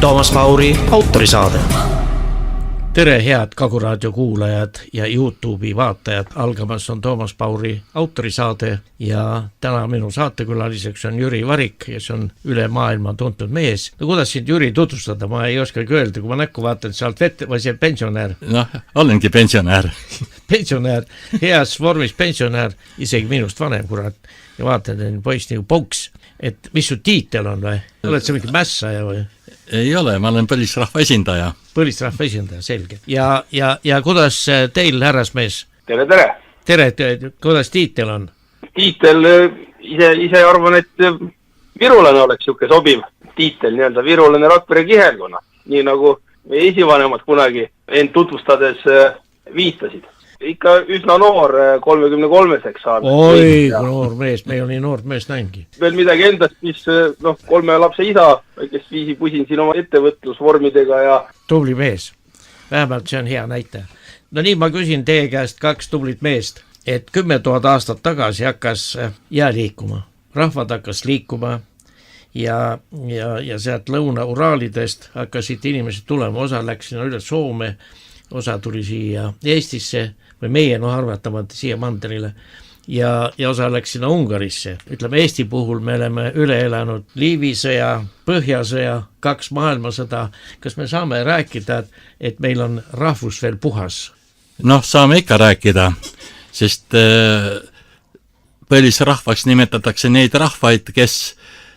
Toomas Pauri autorisaade. Tere head Kaguraadio kuulajad ja YouTube'i vaatajad. Algamas on Toomas Pauri autorisaade ja täna minu saatekülaliseks on Jüri Varik, kes on üle maailma tuntud mees. No kuidas sind Jüri tutvustada? Ma ei oskagi öelda, kui ma näkku vaatan, sa oled või see pensionär? Noh, olengi pensionär. Pensionär, heas vormis pensionär, isegi minust vanem, kurat. Ja vaatan, poiss nagu Pouks. Et mis su tiitel on või? Oled sa mingi mässaja või? Ei ole, ma olen põlisrahva esindaja. Põlisrahva esindaja, selge. Ja kuidas teil, härrasmees? Tere! Tere, kuidas tiitel on? Tiitel, ise arvan, et virulane oleks siuke sobiv tiitel, nii-öelda virulane Rakvere kihelkonna. Nii nagu meie esivanemad kunagi end tutvustades viitasid. Ikka üsna noor, 33-seks saanud. Oi, noor mees, me ei ole nii noort mees näingi. Veel midagi endast, mis 3 lapse isa, kes viisi pusin siin oma ettevõtlusvormidega ja... Tubli mees. Vähemalt see on hea näite. No nii, ma küsin teie käest 2 tublit meest, et 10 000 aastat tagasi hakkas jää liikuma. Rahvad hakkas liikuma ja sealt Lõuna-Uraalidest hakkasid inimesed tulema. Osa läks sinna üle Soome, osa tuli siia Eestisse või meie arvatamata siia mandrile ja osa läks sinna Ungarisse. Ütleme, Eesti puhul me oleme üle elanud Liivi sõja, Põhjasõja, 2 maailmasõda. Kas me saame rääkida, et meil on rahvus veel puhas? Noh, saame ikka rääkida, sest põlisrahvaks nimetatakse neid rahvaid, kes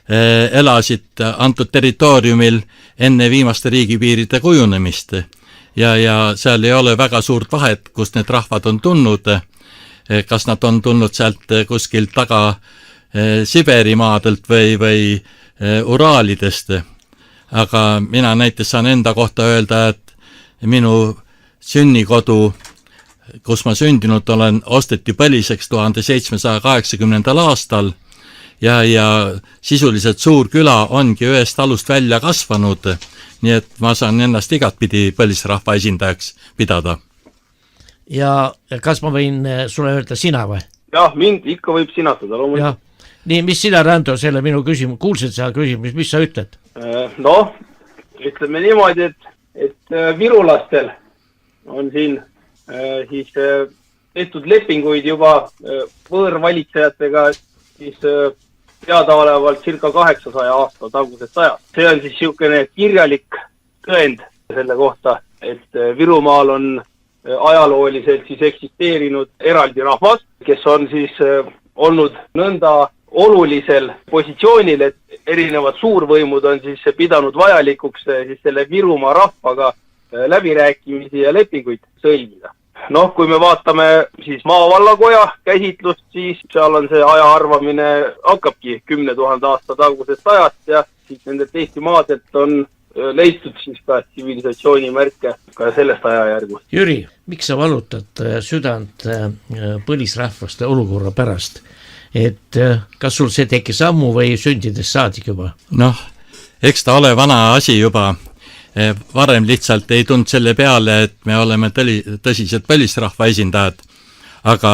elasid antud territooriumil enne viimaste riigipiiride kujunemist. Ja seal ei ole väga suurt vahet, kust need rahvad on tulnud, kas nad on tulnud sealt kuskilt taga Siberi maadelt või Uraalidest. Aga mina näiteks saan enda kohta öelda, et minu sünnikodu, kus ma sündinud olen, osteti põliseks 1780. aastal ja sisuliselt suur küla ongi ühest talust välja kasvanud. Nii et ma saan ennast igatpidi põlisrahva esindajaks pidada. Ja kas ma võin sulle öelda sina või? Jah, mind ikka võib sinatada loomulikult. Nii, mis sina, Rando, selle minu küsimus, kuulsid sa küsimus, mis sa ütled? Ütleme niimoodi, et virulastel on siin siis tehtud lepinguid juba võõrvalitsejatega siis teadaolevalt circa 800 aasta tagusest ajast. See on siis siukene kirjalik tõend selle kohta, et Virumaal on ajalooliselt siis eksisteerinud eraldi rahvas, kes on siis olnud nõnda olulisel positsioonil, et erinevad suurvõimud on siis pidanud vajalikuks siis selle Virumaa rahvaga läbirääkimisi ja lepinguid sõlmida. Kui me vaatame siis maavallakoja käsitlust, siis seal on see aja arvamine hakkabki 10 000 aasta tagusest ajast ja siis nendelt Eesti maadelt on leitud siis ka tsivilisatsiooni märke ka sellest ajajärgust. Jüri, miks sa valutad südant põlisrahvaste olukorra pärast? Et kas sul see tekkis ammu või sündides saadik juba? Eks ta ole vana asi juba. Varem lihtsalt ei tulnud selle peale, et me oleme tõsised põlisrahva esindajad, aga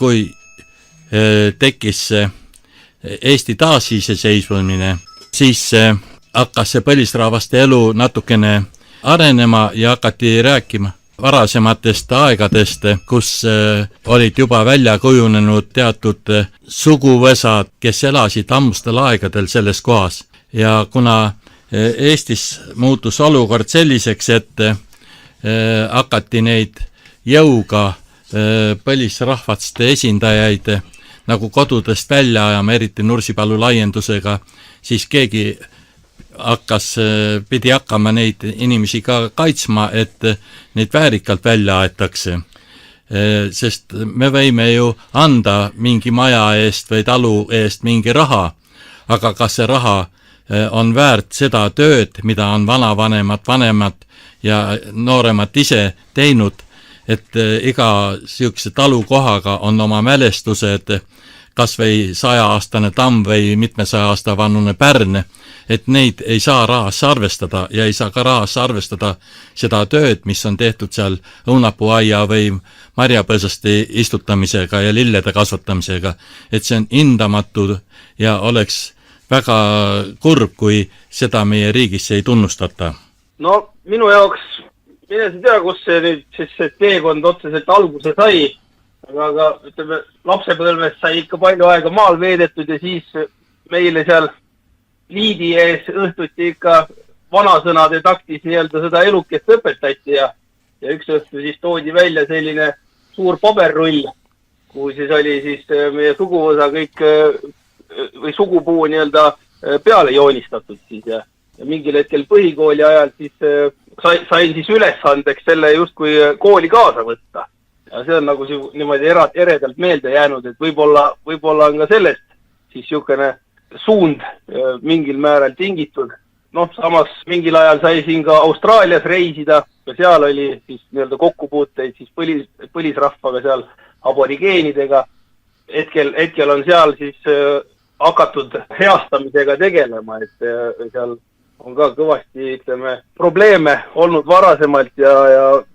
kui tekkis Eesti taasiseseisvumine, siis hakkas see põlisrahvaste elu natukene arenema ja hakati rääkima varasematest aegadest, kus olid juba välja kujunenud teatud suguvõsad, kes elasid ammustel aegadel selles kohas. Ja kuna Eestis muutus olukord selliseks, et hakati neid jõuga põlisrahvaste esindajaid nagu kodudest välja ajama, eriti Nursipalu laiendusega, siis keegi pidi hakkama neid inimesi ka kaitsma, et neid väärikalt välja aetakse. Sest me võime ju anda mingi maja eest või talu eest mingi raha, aga kas see raha on väärt seda tööd, mida on vanemad ja nooremad ise teinud, et iga sihukese talukohaga on oma mälestused, kas või 100-aastane tamm või mitmesaja aasta vanune pärn, et neid ei saa rahasse arvestada ja ei saa ka rahasse arvestada seda tööd, mis on tehtud seal õunapuuaia või marjapõõsaste istutamisega ja lillede kasvatamisega, et see on hindamatu ja oleks väga kurb, kui seda meie riigisse ei tunnustata. No minu jaoks, mine sa tea, kus see nüüd siis see teekond otseselt alguse sai, aga ütleme, lapsepõlves sai ikka palju aega maal veedetud ja siis meile seal liidi ees õhtuti ikka vanasõnade taktis nii-öelda seda elukest õpetati ja üks õhtu siis toodi välja selline suur paberrull, kuhu siis oli siis meie suguvõsa kõik või sugupuu nii-öelda peale joonistatud siis ja mingil hetkel põhikooli ajal siis sain siis ülesandeks selle justkui kooli kaasa võtta. Ja see on nagu niimoodi eredalt meelde jäänud, et võib-olla on ka sellest siis niisugune suund mingil määral tingitud. Noh, samas mingil ajal sai siin ka Austraalias reisida ja seal oli siis nii-öelda kokkupuuteid siis põlisrahvaga seal aborigeenidega. Hetkel on seal siis hakatud heastamisega tegelema, et seal on ka kõvasti, ütleme, probleeme olnud varasemalt ja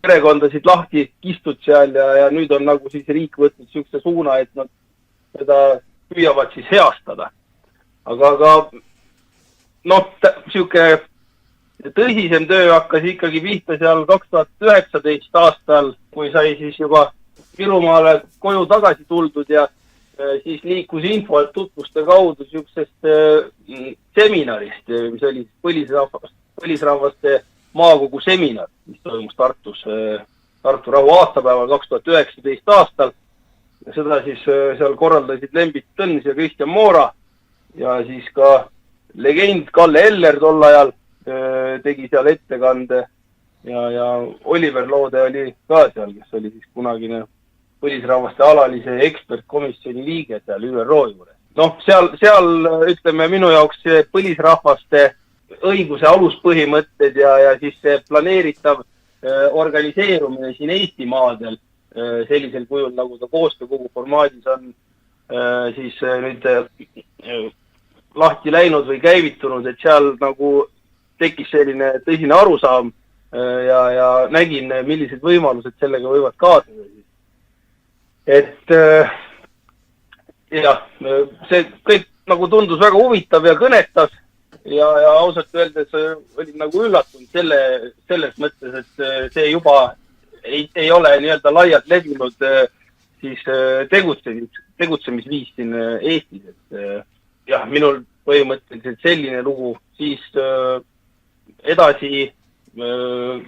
perekondasid lahti kistud seal ja nüüd on nagu siis riik võtnud niisuguse suuna, et nad seda püüavad siis heastada. Aga noh, niisugune tõsisem töö hakkas ikkagi pihta seal 2019 aastal, kui sai siis juba Virumaale koju tagasi tuldud ja siis liikus info tutvuste kaudu niisugusest seminarist, mis oli põlisrahvaste maakogu seminar, mis toimus Tartus, Tartu rahu aastapäeval 2019 aastal. Ja seda siis seal korraldasid Lembit Tõns ja Kristjan Moora ja siis ka legend Kalle Eller tol ajal tegi seal ettekande ja Oliver Loode oli ka seal, kes oli siis kunagine põlisrahvaste alalise ekspertkomisjoni liige seal ÜRO juures. Noh, seal ütleme minu jaoks põlisrahvaste õiguse aluspõhimõtted ja siis see planeeritav organiseerumine siin Eesti maadel sellisel kujul, nagu ta koostöökogu formaadis on siis nüüd lahti läinud või käivitunud, et seal nagu tekkis selline tõsine arusaam ja nägin, millised võimalused sellega võivad kaasneda. Et jah, see kõik nagu tundus väga huvitav ja kõnetas ja ausalt öeldes olin nagu üllatunud selles mõttes, et see juba ei ole nii-öelda laialt levinud siis tegutsemisviis siin Eestis. Et jah, minul põhimõtteliselt selline lugu siis edasi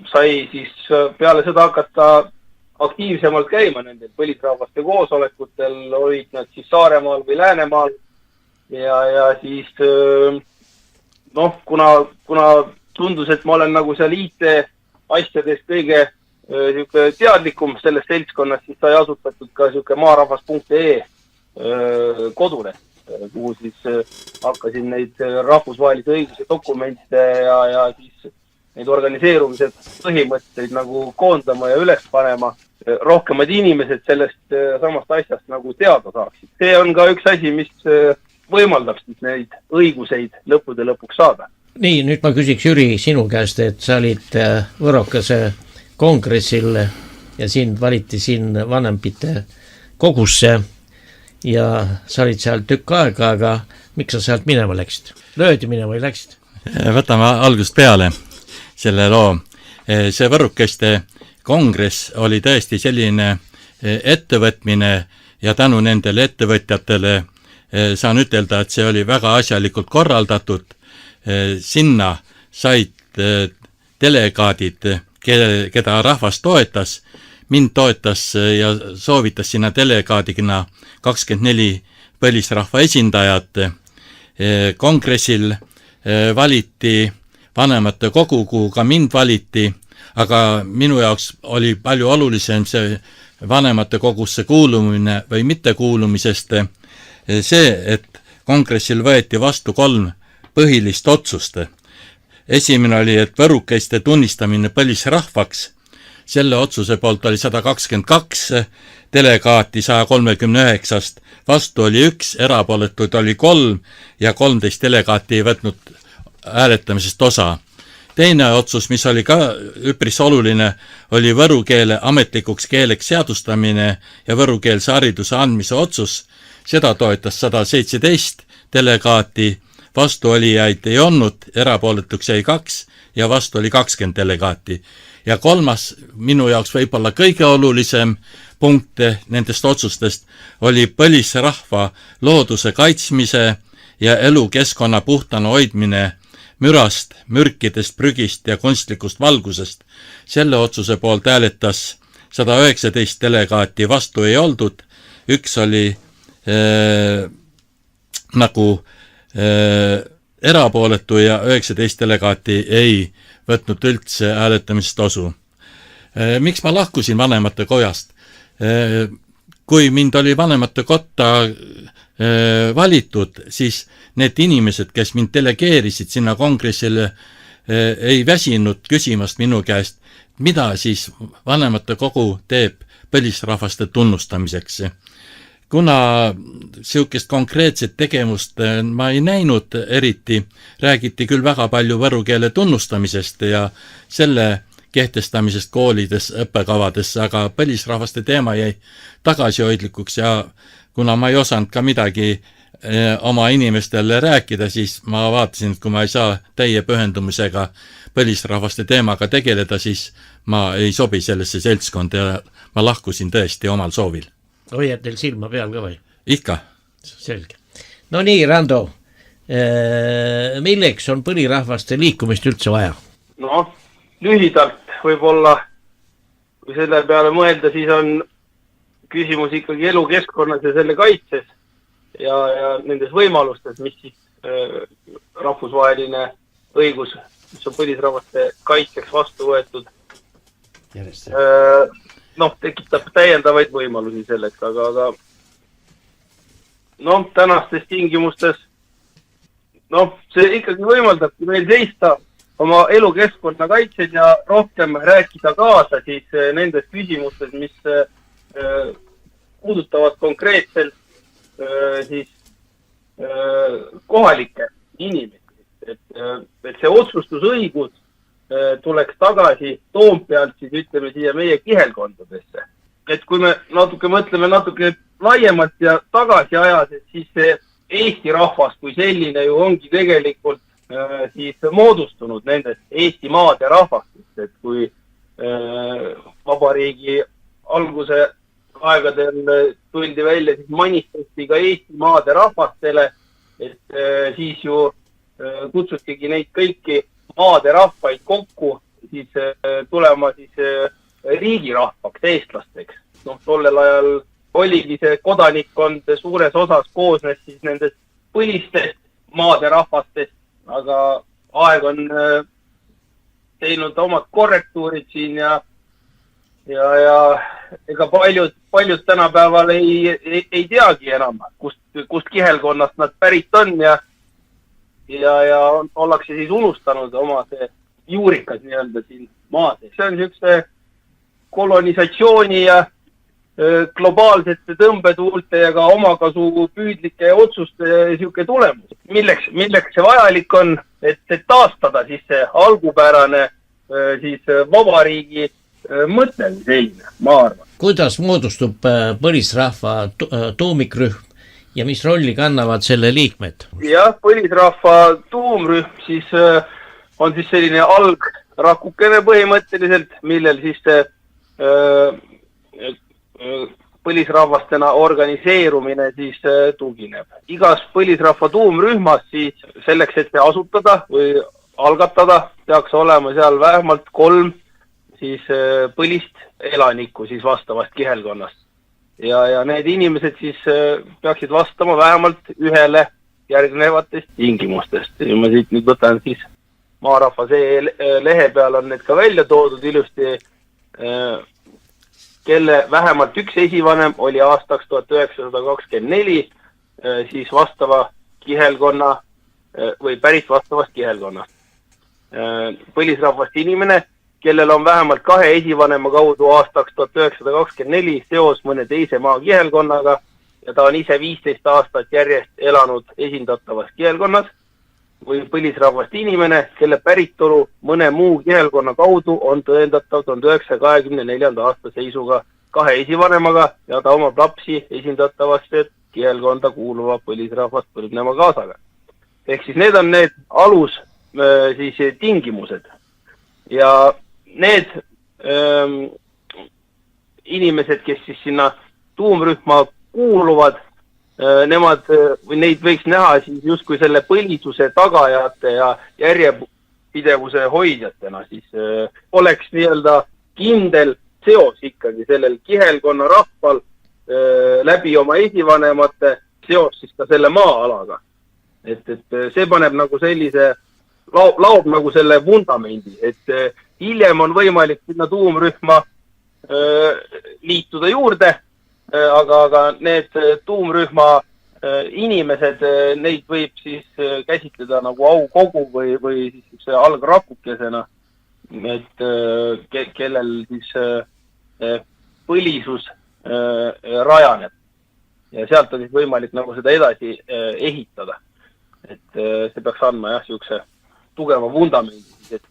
sai siis peale seda hakata aktiivsemalt käima nendel põlisrahvaste koosolekutel, olid nad siis Saaremaal või Läänemaal ja siis noh, kuna tundus, et ma olen nagu seal IT asjadest kõige teadlikum sellest seltskonnast, siis sai asutatud ka niisugune maarahvas.ee koduleht, kuhu siis hakkasin neid rahvusvahelise õiguse dokumente ja siis neid organiseerumise põhimõtteid nagu koondama ja üles panema. Rohkemad inimesed sellest samast asjast nagu teada saaksid. See on ka üks asi, mis võimaldab siis neid õiguseid lõppude lõpuks saada. Nii, nüüd ma küsiks Jüri sinu käest, et sa olid Võrokese kongressil ja sind valiti siin vanemate kogusse ja sa olid seal tükk aega, aga miks sa sealt minema läksid? Löödi minema või läksid? Võtame algust peale selle loo. See Võrokeste kongress oli tõesti selline ettevõtmine ja tänu nendele ettevõtjatele saan ütelda, et see oli väga asjalikult korraldatud. Sinna said delegaadid, keda rahvas toetas. Mind toetas ja soovitas sinna delegaadina 24 põlisrahva esindajat. Kongressil valiti vanemate kogu, kuhu ka mind valiti, aga minu jaoks oli palju olulisem see vanemate kogusse kuulumine või mittekuulumisest see, et kongressil võeti vastu 3 põhilist otsust. Esimene oli, et võrukeste tunnistamine põlisrahvaks. Selle otsuse poolt oli 122 delegaati 139-st, vastu oli 1, erapooletuid oli 3 ja 13 delegaati ei võtnud hääletamisest osa. Teine otsus, mis oli ka üpris oluline, oli võru keele ametlikuks keeleks seadustamine ja võrukeelse hariduse andmise otsus. Seda toetas 117 delegaati, vastuolijaid ei olnud, erapooletuks jäi 2 ja vastu oli 20 delegaati. Ja kolmas, minu jaoks võib-olla kõige olulisem punkt nendest otsustest oli põlisrahva looduse kaitsmise ja elukeskkonna puhtana hoidmine mürast, mürkidest, prügist ja kunstlikust valgusest. Selle otsuse poolt hääletas 119 delegaati, vastu ei oldud, üks oli erapooletu ja 19 delegaati ei võtnud üldse hääletamisest osu. Miks ma lahkusin vanemate kojast? Kui mind oli vanemate kotta valitud, siis need inimesed, kes mind delegeerisid sinna kongressile, ei väsinud küsimast minu käest, mida siis vanemate kogu teeb põlisrahvaste tunnustamiseks. Kuna siukest konkreetset tegevust ma ei näinud eriti, räägiti küll väga palju võru keele tunnustamisest ja selle kehtestamisest koolides, õppekavadesse, aga põlisrahvaste teema jäi tagasihoidlikuks ja kuna ma ei osanud ka midagi oma inimestele rääkida, siis ma vaatasin, et kui ma ei saa täie pühendumisega põlisrahvaste teemaga tegeleda, siis ma ei sobi sellesse seltskonda ja ma lahkusin tõesti omal soovil. Hoiad teil silma peal ka või? Ikka. Selge. No nii, Rando, milleks on põlisrahvaste liikumist üldse vaja? No, lühidalt võib-olla, kui selle peale mõelda, siis on küsimus ikkagi elukeskkonnas ja selle kaitses ja nendes võimalustes, mis siis rahvusvaheline õigus, mis on põlisrahvaste kaitseks vastu võetud, tekitab täiendavaid võimalusi selleks, aga tänastes tingimustes see ikkagi võimaldabki meil seista oma elukeskkonna kaitsed ja rohkem rääkida kaasa siis nendes küsimustes, mis puudutavad konkreetselt siis kohalikke inimesi. Et see otsustusõigus tuleks tagasi Toompealt siis ütleme siia meie kihelkondadesse. Et kui me mõtleme natuke laiemalt ja tagasi ajas, et siis see Eesti rahvas kui selline ju ongi tegelikult siis moodustunud nendest Eesti maade rahvastest, et kui vabariigi alguse aegadel tuldi välja siis manifestiga Eesti maade rahvastele, et siis ju kutsutigi neid kõiki maade rahvaid kokku siis tulema siis riigirahvaks, eestlasteks. Tollel ajal oligi see kodanikkond suures osas koosnes siis nendest põlistest maade rahvastest, aga aeg on teinud omad korrektuurid siin ja ega paljud tänapäeval ei teagi enam, kust kihelkonnast nad pärit on ja ollakse siis unustanud oma see juurikas nii-öelda siin maades. See on niisuguse kolonisatsiooni ja globaalsete tõmbetuulte ja ka omakasu püüdlike otsuste niisugune tulemus. Milleks see vajalik on, et taastada siis see algupärane siis vabariigi mõte selline, ma arvan. Kuidas moodustub põlisrahva tuumikrühm ja mis rolli kannavad selle liikmed? Jah, põlisrahva tuumrühm siis on siis selline algrakukene põhimõtteliselt, millel siis põlisrahvastena organiseerumine siis tugineb. Igas põlisrahva tuumrühmas siis selleks, et see asutada või algatada, peaks olema seal vähemalt 3 siis põlist elanikku siis vastavast kihelkonnast. Ja need inimesed siis peaksid vastama vähemalt ühele järgnevatest tingimustest. Ja ma siit nüüd võtan siis Maarahva lehe peal on need ka välja toodud ilusti, kelle vähemalt üks esivanem oli aastaks 1924 siis vastava kihelkonna või pärit vastavast kihelkonnast. Põlisrahvast inimene, kellel on vähemalt 2 esivanema kaudu aastaks 1924 seos mõne teise maa kihelkonnaga ja ta on ise 15 aastat järjest elanud esindatavas kihelkonnas või põlisrahvast inimene, kelle päritolu mõne muu kihelkonna kaudu on tõendatav 1924. aasta seisuga 2 esivanemaga ja ta omab lapsi esindatavasse kihelkonda kuuluva põlisrahvast põlvneva kaasaga. ehk siis need on need siis tingimused ja need inimesed, kes siis sinna tuumrühma kuuluvad, nemad või neid võiks näha siis justkui selle põlisuse tagajate ja järjepidevuse hoidjatena, siis oleks nii-öelda kindel seos ikkagi sellel kihelkonna rahval läbi oma esivanemate seos siis ka selle maa-alaga. Et see paneb nagu sellise, laob nagu selle vundamendi, et hiljem on võimalik sinna tuumrühma liituda juurde, aga need tuumrühma inimesed, neid võib siis käsitleda nagu aukogu või siis algrakukesena, et kellel siis põlisus rajaneb ja sealt on siis võimalik nagu seda edasi ehitada. Et see peaks andma siukse tugeva vundamendi, et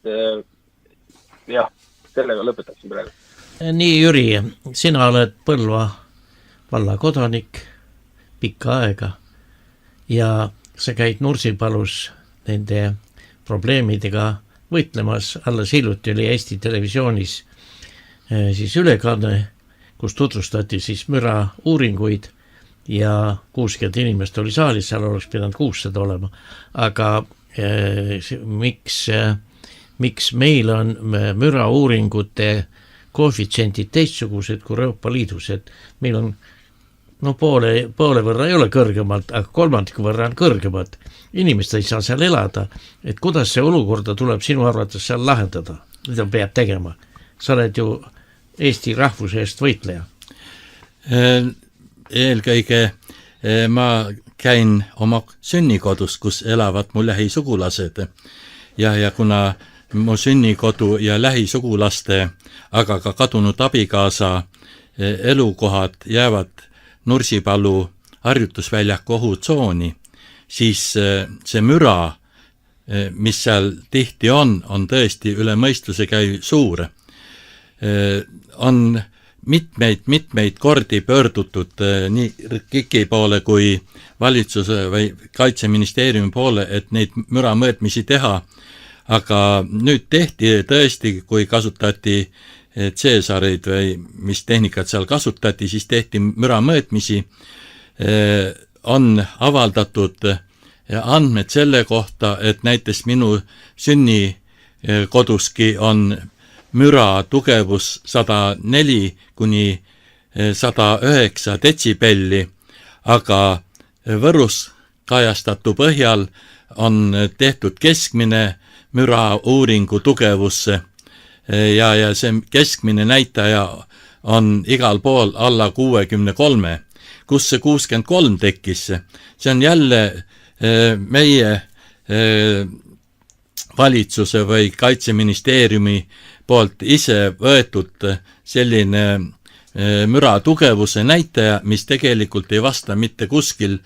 sellega lõpetaksin praegu. Nii, Jüri, sina oled Põlva valla kodanik pikka aega ja sa käid Nursipalus nende probleemidega võitlemas. Alles hiljuti oli Eesti Televisioonis siis ülekanne, kus tutvustati siis müra uuringuid ja 60 inimest oli saalis, seal oleks pidanud 600 olema. Aga miks meil on müra uuringute koefitsiendid teistsugused kui Euroopa Liidus, et meil on poole võrra ei ole kõrgemalt, aga kolmandiku võrra on kõrgemalt. Inimesed ei saa seal elada, et kuidas see olukorda tuleb sinu arvates seal lahendada, mida peab tegema? Sa oled ju Eesti rahvuse eest võitleja. Eelkõige ma käin oma sünnikodus, kus elavad mu lähisugulased ja kuna mu sünnikodu ja lähisugulaste, aga ka kadunud abikaasa elukohad jäävad Nursipalu harjutusväljaku ohutsooni, siis see müra, mis seal tihti on tõesti üle mõistuse käi suur. On mitmeid kordi pöördutud nii KIK-i poole kui valitsuse või Kaitseministeeriumi poole, et neid müra mõõtmisi teha, aga nüüd tehti tõesti, kui kasutati Caesareid või mis tehnikat seal kasutati, siis tehti müra mõõtmisi, on avaldatud andmed selle kohta, et näiteks minu sünnikoduski on müra tugevus 104 kuni 109 detsibelli, aga Võrus kajastatu põhjal on tehtud keskmine müra uuringu tugevusse ja see keskmine näitaja on igal pool alla 63. Kus see 63 tekkis? See on jälle meie valitsuse või Kaitseministeeriumi poolt ise võetud selline müra tugevuse näitaja, mis tegelikult ei vasta mitte kuskil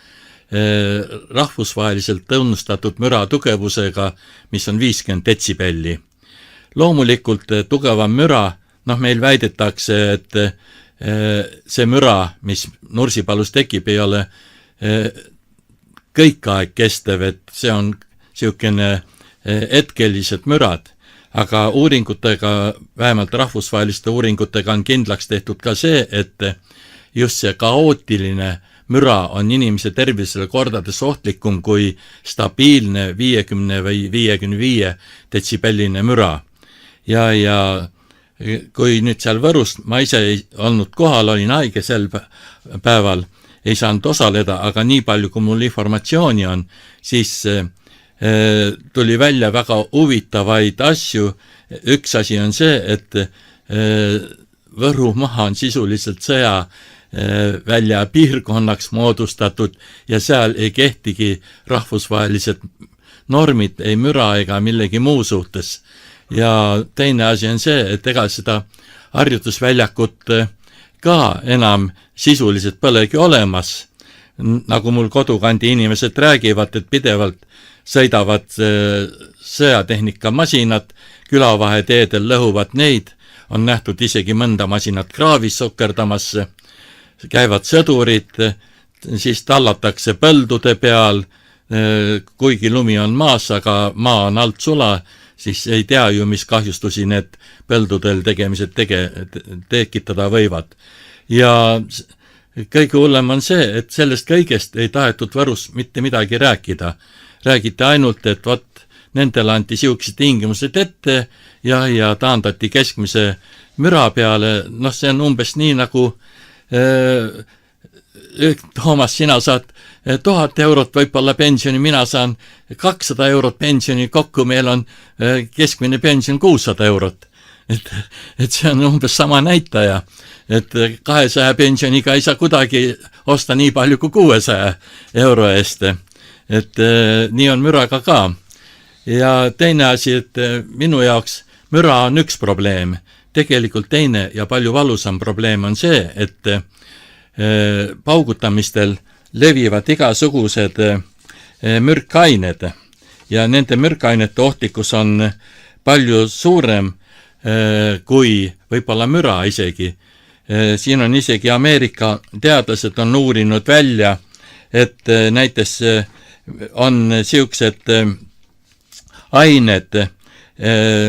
rahvusvaheliselt tunnustatud müra tugevusega, mis on 50 detsibelli. Loomulikult tugevam müra, meil väidetakse, et see müra, mis Nursipalus tekib, ei ole kõik aeg kestev, et see on niisugune hetkelised mürad, aga uuringutega, vähemalt rahvusvaheliste uuringutega on kindlaks tehtud ka see, et just see kaootiline müra on inimese tervisele kordades ohtlikum kui stabiilne 50 või 55 detsibelline müra. Ja kui nüüd seal Võrus, ma ise ei olnud kohal, olin haige sel päeval, ei saanud osaleda, aga nii palju, kui mul informatsiooni on, siis tuli välja väga huvitavaid asju. Üks asi on see, et Võru maha on sisuliselt sõja välja piirkonnaks moodustatud ja seal ei kehtigi rahvusvahelised normid ei müra ega millegi muu suhtes. Ja teine asi on see, et ega seda harjutusväljakut ka enam sisuliselt polegi olemas. Nagu mul kodukandi inimesed räägivad, et pidevalt sõidavad sõjatehnika masinad, külavaheteedel lõhuvad neid, on nähtud isegi mõnda masinat kraavis sokerdamas, käivad sõdurid, siis tallatakse põldude peal, kuigi lumi on maas, aga maa on alt sula, siis ei tea ju, mis kahjustusi need põldudel tegemised tekitada võivad. Ja kõige hullem on see, et sellest kõigest ei tahetud Võrus mitte midagi rääkida. Räägiti ainult, et vot nendele anti siuksed tingimused ette ja taandati keskmise müra peale. Noh, see on umbes nii nagu Toomas, sina saad 1000 eurot võib-olla pensioni, mina saan 200 eurot pensioni, kokku meil on keskmine pension 600 eurot. Et see on umbes sama näitaja, et 200 pensioniga ei saa kuidagi osta nii palju kui 600 euro eest. Et nii on müraga ka. Ja teine asi, et minu jaoks müra on üks probleem. Tegelikult teine ja palju valusam probleem on see, et paugutamistel levivad igasugused mürkained ja nende mürkainete ohtlikkus on palju suurem kui võib-olla müra isegi. Siin on isegi Ameerika teadlased on uurinud välja, et näiteks on siuksed ained,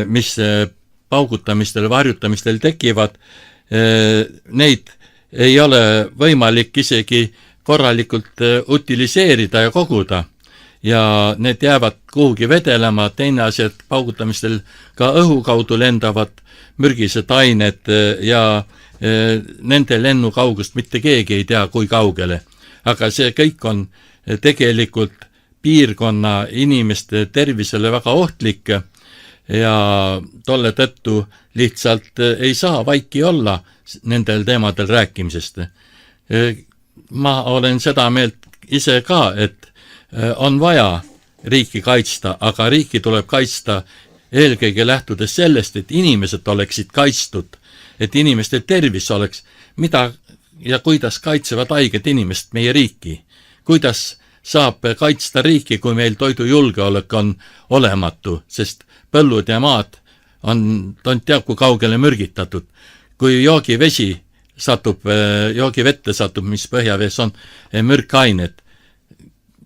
mis paugutamistel, varjutamistel tekivad, neid ei ole võimalik isegi korralikult utiliseerida ja koguda. Ja need jäävad kuhugi vedelema, teine asi, et paugutamistel ka õhu kaudu lendavad mürgised ained ja nende lennukaugust mitte keegi ei tea, kui kaugele. Aga see kõik on tegelikult piirkonna inimeste tervisele väga ohtlik ja tolle tõttu lihtsalt ei saa vaiki olla nendel teemadel rääkimisest. Ma olen seda meelt ise ka, et on vaja riiki kaitsta, aga riiki tuleb kaitsta eelkõige lähtudes sellest, et inimesed oleksid kaitstud, et inimeste tervis oleks, mida ja kuidas kaitsevad haiged inimest meie riiki. Kuidas saab kaitsta riiki, kui meil toidujulgeolek on olematu, sest põllud ja maad on teab kui kaugele mürgitatud. Kui joogivette satub, mis põhjavees on mürkained,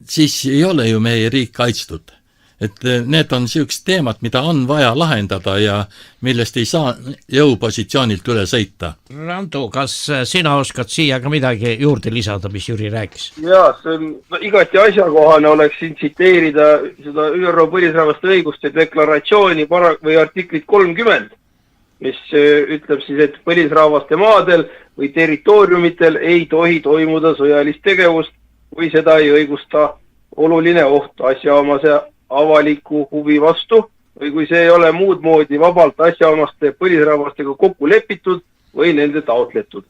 siis ei ole ju meie riik kaitstud. Et need on siuksed teemad, mida on vaja lahendada ja millest ei saa jõupositsioonilt üle sõita. Randu, kas sina oskad siia ka midagi juurde lisada, mis Jüri rääkis? Jaa, see on igati asjakohane oleks siin tsiteerida seda ÜRO põlisrahvaste õiguste deklaratsiooni või artiklit 30, mis ütleb siis, et põlisrahvaste maadel või territooriumitel ei tohi toimuda sõjalist tegevust või seda ei õigusta oluline oht asjaomase avaliku huvi vastu või kui see ei ole muud moodi vabalt asjaomaste põlisrahvastega kokku lepitud või nende taotletud.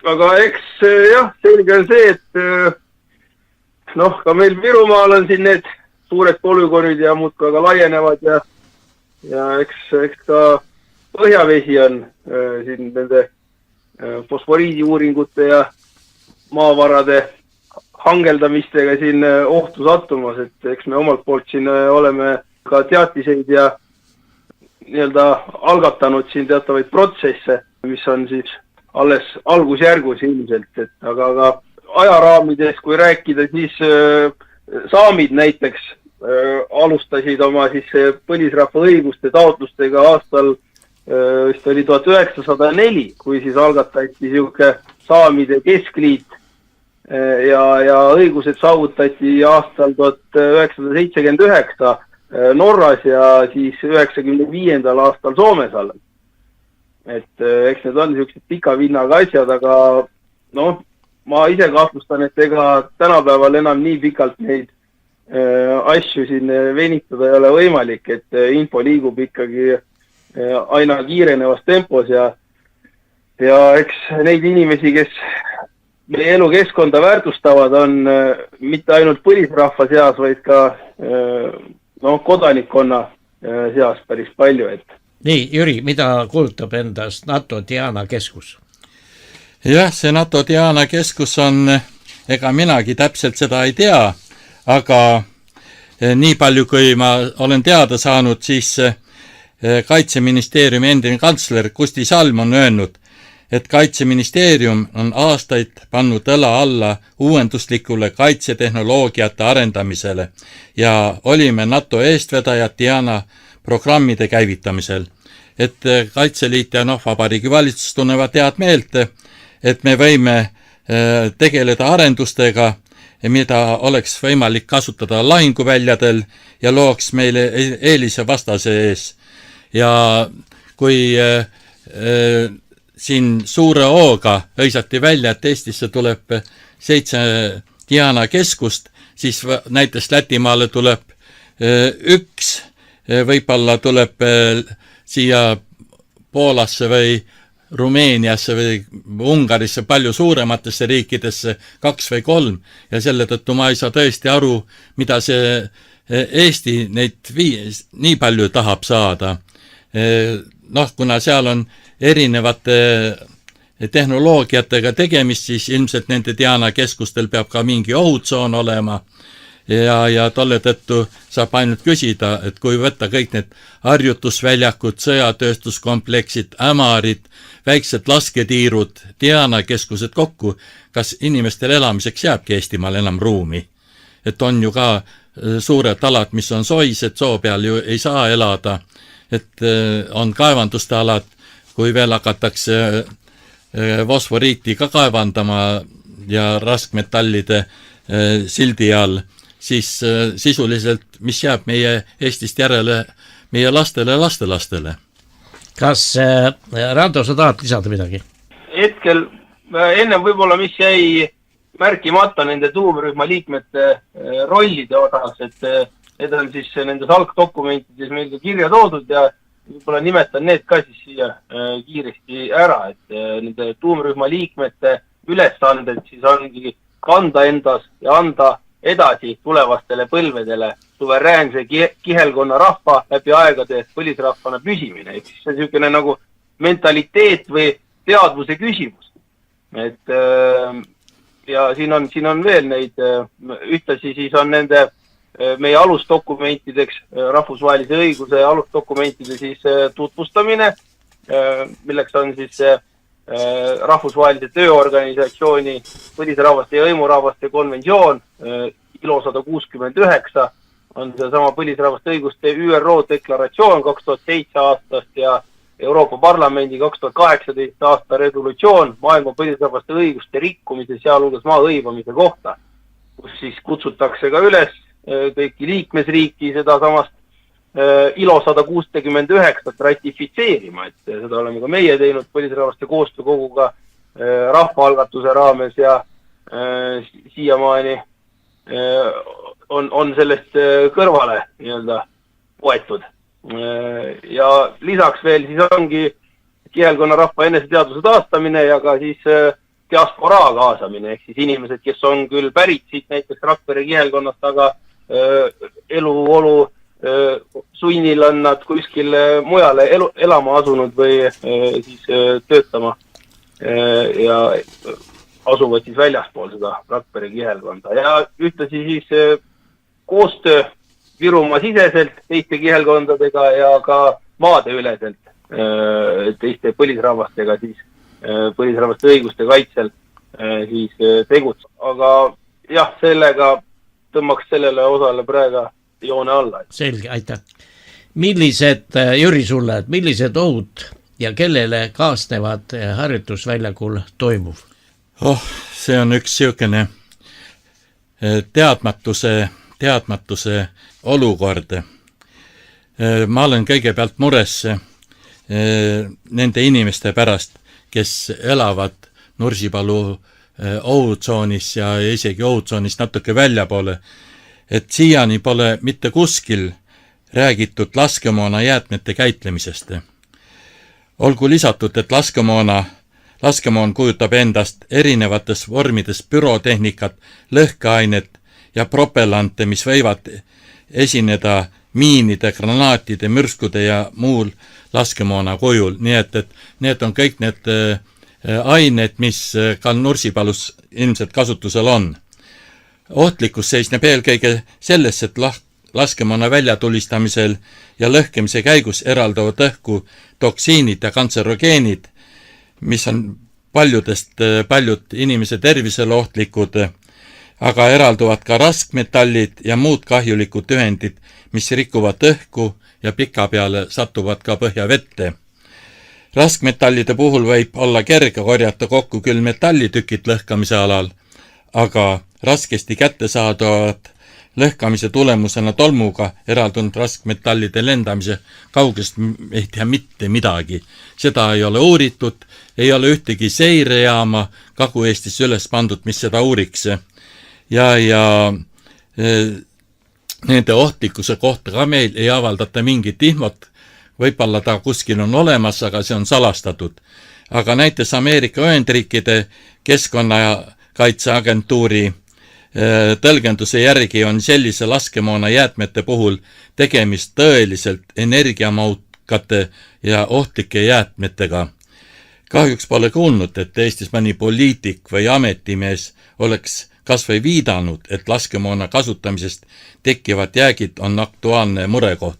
Aga eks jah, selge on see, et ka meil Virumaal on siin need suured polügoonid ja muud ka laienevad ja eks ka põhjavesi on siin nende fosforiidi uuringute ja maavarade hangeldamistega siin ohtu sattumas, et eks me omalt poolt siin oleme ka teatiseid ja nii-öelda algatanud siin teatavaid protsesse, mis on siis alles algusjärgus ilmselt, et aga ajaraamides, kui rääkida, siis saamid näiteks alustasid oma siis põlisrahva õiguste taotlustega aastal vist oli 1904, kui siis algatati siuke saamide keskliit ja õigused saavutati aastal 1979 Norras ja siis 95. aastal Soomes alles. Et eks need on niisugused pika vinnaga asjad, aga ma ise kahtlustan, et ega tänapäeval enam nii pikalt neid asju siin venitada ei ole võimalik, et info liigub ikkagi aina kiirenevas tempos ja eks neid inimesi, kes meie elukeskkonda väärtustavad, on mitte ainult põlisrahva seas, vaid ka kodanikkonna seas päris palju. Nii, Jüri, mida kuulutab endast NATO Diana keskus? Jah, see NATO Diana keskus on, ega minagi täpselt seda ei tea, aga nii palju, kui ma olen teada saanud, siis Kaitseministeeriumi endine kantsler Kusti Salm on öelnud, et Kaitseministeerium on aastaid pannud õla alla uuenduslikule kaitsetehnoloogiate arendamisele ja olime NATO eestvedajad Diana programmide käivitamisel. Et Kaitseliit ja Vabariigi Valitsus tunnevad head meelt, et me võime tegeleda arendustega, mida oleks võimalik kasutada lahinguväljadel ja looks meile eelise vastase ees. Ja kui siin suure hooga hõisati välja, et Eestisse tuleb 7 Diana keskust, siis näiteks Lätimaale tuleb 1, võib-olla tuleb siia Poolasse või Rumeeniasse või Ungarisse palju suurematesse riikidesse 2 või 3 ja selle tõttu ma ei saa tõesti aru, mida see Eesti neid nii palju tahab saada. Kuna seal on erinevate tehnoloogiatega tegemist, siis ilmselt nende Diana keskustel peab ka mingi ohutsoon olema ja tolle tõttu saab ainult küsida, et kui võtta kõik need harjutusväljakud, sõjatööstuskompleksid, ämarid, väiksed lasketiirud, Diana keskused kokku, kas inimestel elamiseks jääbki Eestimaal enam ruumi? Et on ju ka suured alad, mis on soised, soo peal ju ei saa elada, et on kaevanduste alad, kui veel hakatakse fosforiiti ka kaevandama ja raskmetallide sildi all, siis sisuliselt, mis jääb meie Eestist järele meie lastele. Kas Rando, sa tahad lisada midagi? Hetkel ennem võib-olla, mis jäi märkimata nende tuumrühma liikmete rollide osas, et need on siis nendes algdokumentides meil ka kirja toodud ja võib-olla nimetan need ka siis siia kiiresti ära, et nende tuumrühma liikmete ülesanded siis ongi kanda endas ja anda edasi tulevastele põlvedele suveräänse kihelkonna rahva läbi aegade põlisrahvana püsimine. Ehk siis see on niisugune nagu mentaliteet või teadvuse küsimus. Et ja siin on veel neid, ühtlasi siis on nende meie alusdokumentideks, rahvusvahelise õiguse alusdokumentide siis tutvustamine, milleks on siis rahvusvahelise tööorganisatsiooni põlisrahvaste ja hõimurahvaste konventsioon ILO 169 on seesama põlisrahvaste õiguste ÜRO deklaratsioon 2007 aastast ja Euroopa Parlamendi 2018 aasta resolutsioon maailma põlisrahvaste õiguste rikkumise, sealhulgas maa hõivamise kohta, kus siis kutsutakse ka üles kõiki liikmesriiki seda samast ILO 169 ratifitseerima, et seda oleme ka meie teinud põlisrahvaste koostöökoguga rahvaalgatuse raames ja siiamaani on sellest kõrvale nii-öelda poetud. Ja lisaks veel siis ongi kihelkonna rahva eneseteadvuse taastamine ja ka siis diasporaa kaasamine, ehk siis inimesed, kes on küll pärit siit näiteks Rakvere kihelkonnast, aga eluolu sunnil on nad kuskil mujale elama asunud või siis töötama ja asuvad siis väljaspool seda Rakvere kihelkonda ja ühtlasi siis koostöö Virumaa siseselt teiste kihelkondadega ja ka maadeüleselt teiste põlisrahvastega siis põlisrahvaste õiguste kaitsel siis tegutseb. Aga jah, sellega tõmmaks sellele osale praegu joone alla. Selge, aitäh. Millised, Jüri sulle, millised ohud ja kellele kaasnevad harjutusväljakul toimuv? See on üks siukene teadmatuse olukord. Ma olen kõigepealt mures nende inimeste pärast, kes elavad Nursipalu ohutsoonis ja isegi ohutsoonis natuke väljapoole, et siiani pole mitte kuskil räägitud laskemoona jäätmete käitlemisest. Olgu lisatud, et laskemoon kujutab endast erinevates vormides pürotehnikat, lõhkeainet ja propellante, mis võivad esineda miinide, granaatide, mürskude ja muul laskemoona kujul. Nii et need on kõik need ained, mis ka Nursipalus ilmselt kasutusel on. Ohtlikkus seisneb eelkõige selles, et laskemoona väljatulistamisel ja lõhkemise käigus eraldavad õhku toksiinid ja kantserogeenid, mis on paljud inimese tervisele ohtlikud, aga eralduvad ka raskmetallid ja muud kahjulikud ühendid, mis rikuvad õhku ja pikapeale satuvad ka põhjavette. Raskmetallide puhul võib olla kerge korjata kokku küll metallitükid lõhkamise alal, aga raskesti kättesaadavad lõhkamise tulemusena tolmuga eraldunud raskmetallide lendamise kaugest ei tea mitte midagi. Seda ei ole uuritud, ei ole ühtegi seirejaama Kagu-Eestis üles pandud, mis seda uuriks. Ja nende ohtlikkuse kohta ka meil ei avaldata mingit infot, võib-olla ta kuskil on olemas, aga see on salastatud. Aga näiteks Ameerika Ühendriikide keskkonnakaitseagentuuri tõlgenduse järgi on sellise laskemoona jäätmete puhul tegemist tõeliselt energiamahukate ja ohtlike jäätmetega. Kahjuks pole kuulnud, et Eestis mõni poliitik või ametimees oleks kas või viidanud, et laskemoona kasutamisest tekkivad jäägid on aktuaalne murekoht,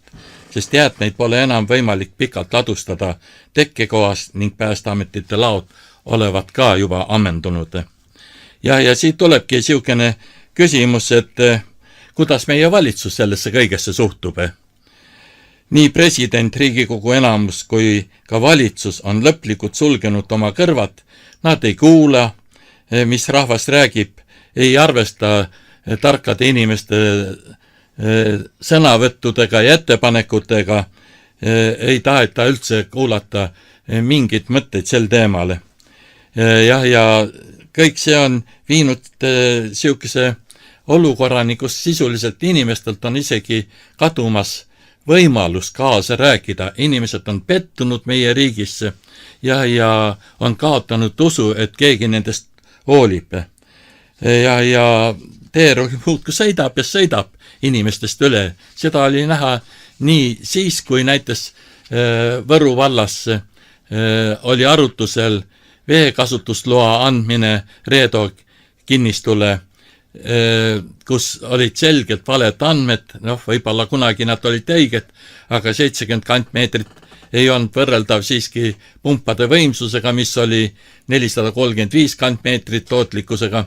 sest jäätmeid pole enam võimalik pikalt ladustada tekkekohast ning päästeametite laod olevat ka juba ammendunud. Ja siit tulebki siukene küsimus, et kuidas meie valitsus sellesse kõigesse suhtub. Nii president, Riigikogu enamus kui ka valitsus on lõplikult sulgenud oma kõrvad, nad ei kuula, mis rahvas räägib, ei arvesta tarkade inimeste sõnavõttudega ja ettepanekutega, ei taheta üldse kuulata mingid mõtteid sel teemale. Ja kõik see on viinud siukese olukorrani, kus sisuliselt inimestelt on isegi kadumas võimalus kaasa rääkida. Inimesed on pettunud meie riigisse ja on kaotanud usu, et keegi nendest hoolib. Ja teerull muudkui sõidab inimestest üle. Seda oli näha nii siis, kui näiteks Võru vallas oli arutusel veekasutusloa andmine Reedo kinnistule, kus olid selgelt valed andmed, võib-olla kunagi nad olid õiged, aga 70 kantmeetrit ei olnud võrreldav siiski pumpade võimsusega, mis oli 435 kantmeetrit tootlikkusega.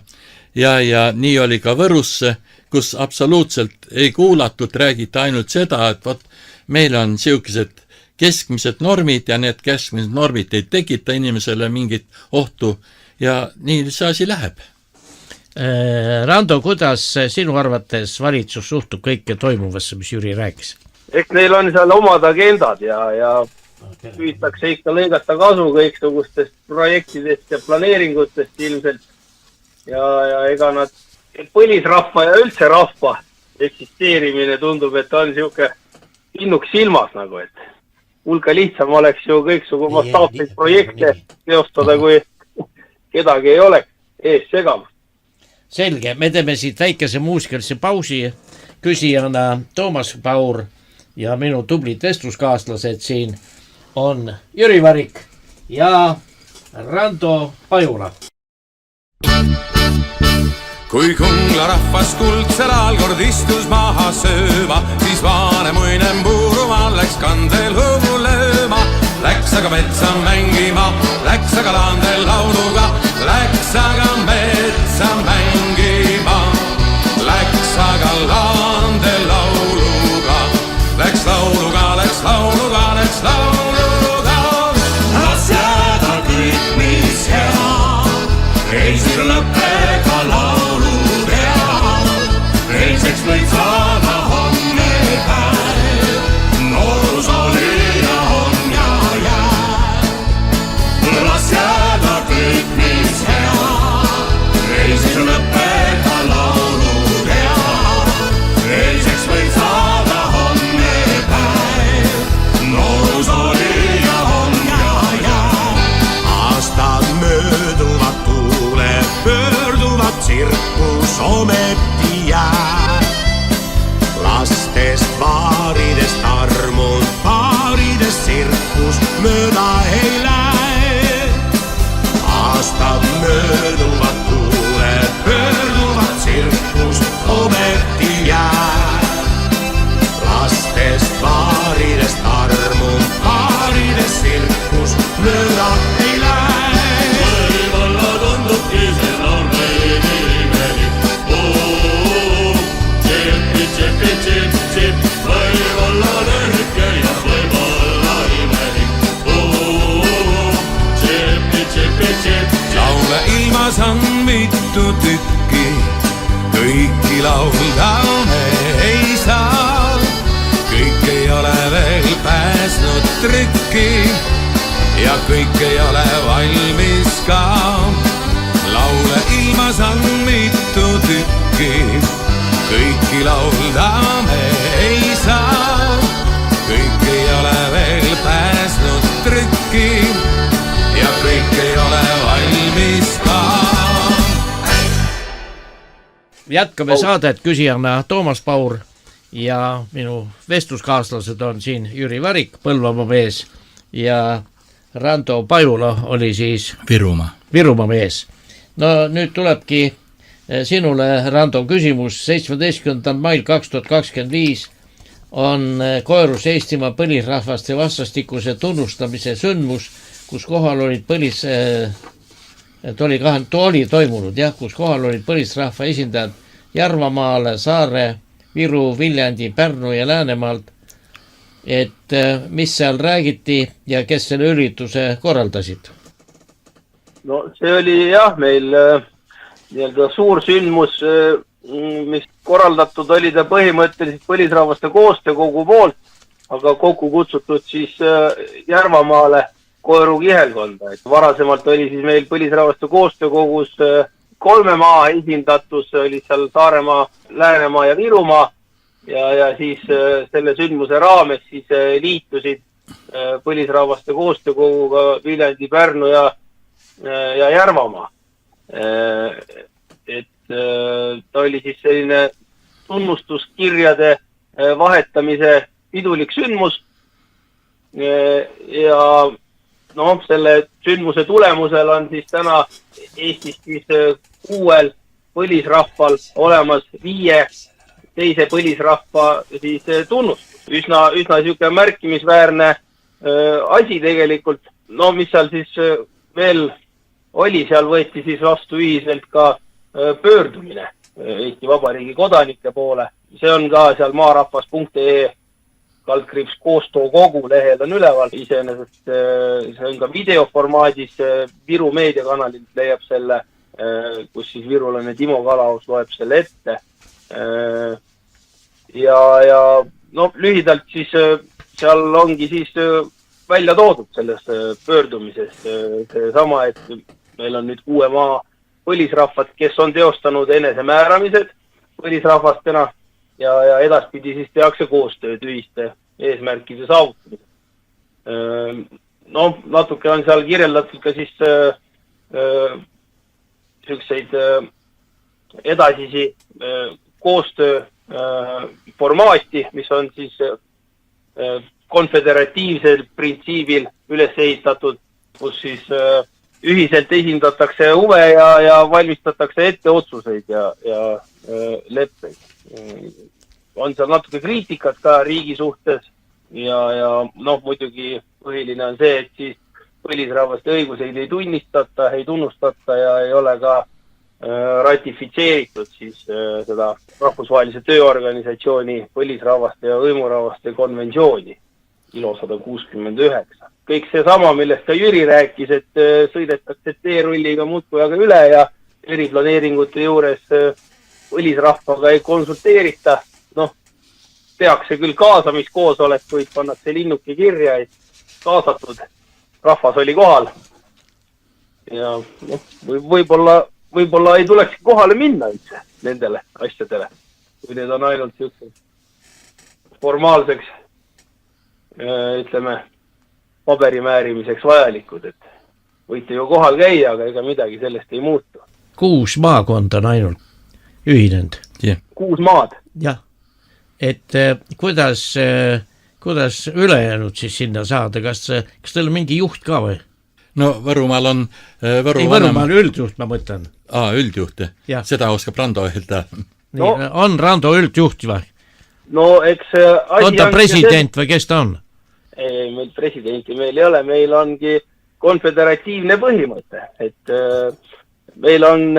Ja nii oli ka Võrusse, kus absoluutselt ei kuulatud, räägiti ainult seda, et meil on siukesed keskmised normid ja need keskmised normid ei tekita inimesele mingit ohtu ja nii see asi läheb. Rando, kuidas sinu arvates valitsus suhtub kõike toimuvasse, mis Jüri rääkis? Eks neil on seal omad agendad ja püütakse ikka lõigata kasu kõiksugustest projektidest ja planeeringutest ilmselt. Ja ega nad põlisrahva ja üldse rahva eksisteerimine tundub, et on siuke innuks silmas nagu, et hulka lihtsam oleks ju kõiksugu mastaapseid projekte teostada, kui kedagi ei oleks ees segama. Selge, me teeme siit väikese muusikalise pausi. Küsijana Toomas Paur ja minu tublid vestluskaaslased siin on Jüri Varik ja Rando Pajula. Kui Kungla rahvas kuldsel allkord istus maha sööma, siis vanemuine Muurumaa läks kandel hõõmu lööma. Läks aga metsa mängima, läks aga laandel lauluga, läks aga metsa mängima, läks aga laandel lauluga, läks lauluga, läks lauluga, läks lauluga. Las jääda kõik, mis hea, eilsel lõppega laulu peal, eilseks võid saada homne päev, noorus oli ja on ja jääb. Las jääda kõik, mis hea, pääsnud trükki ja kõik ei ole valmis ka. Laule ilmas on mitu tükki, kõiki laulda me ei saa. Kõik ei ole veel pääsnud trükki ja kõik ei ole valmis ka. Jätkame saadet, küsijana Toomas Paur ja minu vestluskaaslased on siin Jüri Varik, Põlvamaa mees, ja Rando Pajula oli siis Virumaa mees. No nüüd tulebki sinule, Rando, küsimus. 17. mail 2025 on Koerus Eestimaa põlisrahvaste vastastikuse tunnustamise sündmus, kus kohal olid oli toimunud, jah, kus kohal olid põlisrahva esindajad Järvamaale, Saare, Viru, Viljandi, Pärnu ja Läänemaalt. Et mis seal räägiti ja kes selle ürituse korraldasid? No see oli jah, meil nii-öelda suur sündmus, mis korraldatud oli ta põhimõtteliselt põlisrahvaste koostöökogu poolt, aga kokku kutsutud siis Järvamaale Koeru kihelkonda. Et varasemalt oli siis meil põlisrahvaste koostöökogus 3 maa esindatus, oli seal Saaremaa, Läänemaa ja Virumaa. Ja siis selle sündmuse raames siis liitusid põlisrahvaste koostöökoguga Viljandi, Pärnu ja Järvamaa. Et ta oli siis selline tunnustuskirjade vahetamise pidulik sündmus. Ja selle sündmuse tulemusel on siis täna Eestis siis 6 põlisrahval olemas 5 teise põlisrahva siis tunnustus. Üsna siuke märkimisväärne asi tegelikult. No mis seal siis veel oli, seal võeti siis vastu ühiselt ka pöördumine Eesti Vabariigi kodanike poole. See on ka seal maarahvas.ee /koostöökogu lehel on üleval. Iseenesest see on ka videoformaadis, Viru meediakanalilt leiab selle, kus siis virulane Timo Kalaus loeb selle ette. Ja lühidalt siis seal ongi siis välja toodud selles pöördumises seesama, et meil on nüüd 6 maa põlisrahvad, kes on teostanud enesemääramised põlisrahvastena ja edaspidi siis tehakse koostööd ühiste eesmärkide saavutamisel. Natuke on seal kirjeldatud ka siis selliseid edasisi koostöö formaati, mis on siis konföderatiivsel printsiibil üles ehitatud, kus siis ühiselt esindatakse huve ja valmistatakse ette otsuseid ja leppeid. On seal natuke kriitikat ka riigi suhtes ja muidugi põhiline on see, et siis põlisrahvaste õiguseid ei tunnustata ja ei ole ka ratifitseeritud siis seda rahvusvahelise tööorganisatsiooni põlisrahvaste ja hõimurahvaste konventsiooni ILO 169. Kõik see sama, millest ka Jüri rääkis, et sõidetakse teerulliga muudkui aga üle ja eriplaneeringute juures põlisrahvaga ei konsulteerita. Tehakse küll kaasamiskoosolekuid, pannakse linnuki kirja, et kaasatud rahvas oli kohal. Ja võib-olla ei tuleks kohale minna üldse nendele asjadele, kui need on ainult formaalseks, ütleme, paberimäärimiseks vajalikud, et võite ju kohal käia, aga ega midagi sellest ei muutu. 6 maakonda on ainult ühinenud. 6 maad. Jah, et kuidas ülejäänud siis sinna saada, kas teil on mingi juht ka või? No Võrumaal on Võrumaal üldjuht, ma mõtlen. Üldjuht, seda oskab Rando öelda. On Rando üldjuht või? No eks on ta president või kes ta on? Ei, meil presidenti meil ei ole, meil ongi konföderatiivne põhimõte, et meil on